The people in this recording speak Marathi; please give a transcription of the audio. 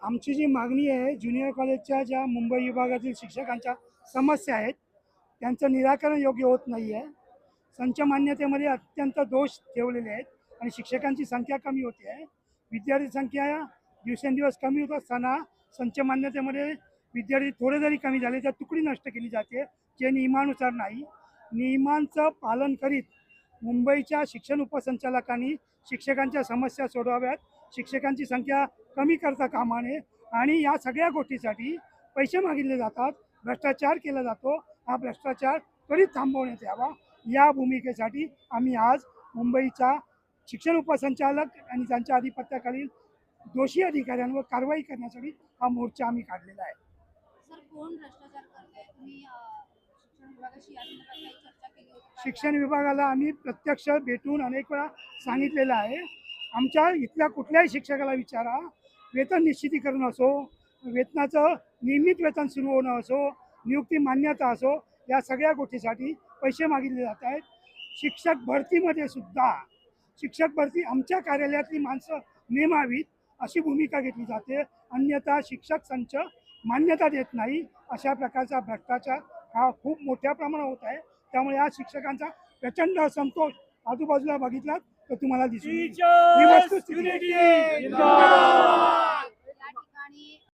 आमची जी मागणी आहे ज्युनियर कॉलेजच्या ज्या मुंबई विभागातील शिक्षकांच्या समस्या आहेत त्यांचं निराकरण योग्य होत नाही आहे. संच मान्यतेमध्ये अत्यंत दोष ठेवलेले आहेत आणि शिक्षकांची संख्या कमी होते आहे. विद्यार्थी संख्या दिवसेंदिवस कमी होत असताना संच मान्यतेमध्ये विद्यार्थी थोडे जरी कमी झाले तर तुकडी नष्ट केली जाते, जे नियमानुसार नाही. नियमांचं पालन करीत मुंबईच्या शिक्षण उपसंचालकांनी शिक्षकांच्या समस्या सोडवाव्यात, शिक्षकांची संख्या कमी करता कामा नये आणि या सगळ्या गोष्टीसाठी पैसे मागितले जातात, भ्रष्टाचार केला जातो. हा भ्रष्टाचार त्वरित थांबवण्यात यावा. या भूमिकेसाठी आम्ही आज मुंबईचा शिक्षण उपसंचालक आणि त्यांच्या अधिपत्याखालील दोषी अधिकाऱ्यांवर कारवाई करण्यासाठी हा मोर्चा आम्ही काढलेला आहे. सर, कोण भ्रष्टाचार करते? तुम्ही शिक्षण विभागाशी या संदर्भात काही चर्चा केली होती का? शिक्षण विभागाला आम्ही प्रत्यक्ष भेटून अनेक वेळा सांगितलेलं आहे. आमच्या इथल्या कुठल्याही शिक्षकाला विचारा, वेतन निश्चितीकरण असो, वेतनाचं नियमित वेतन सुरू होणं असो, नियुक्ती मान्यता असो, या सगळ्या गोष्टीसाठी पैसे मागितले जात आहेत. शिक्षक भरतीमध्ये सुद्धा शिक्षक भरती आमच्या कार्यालयातली माणसं नेमावीत अशी भूमिका घेतली जाते, अन्यथा शिक्षक संच मान्यता देत नाही. अशा प्रकारचा भ्रष्टाचार हा खूप मोठ्या प्रमाणात होत आहे. त्यामुळे या शिक्षकांचा प्रचंड असंतोष आजूबाजूला बघितला तर तुम्हाला दिसून येईल. ही वस्तुस्थिती आहे.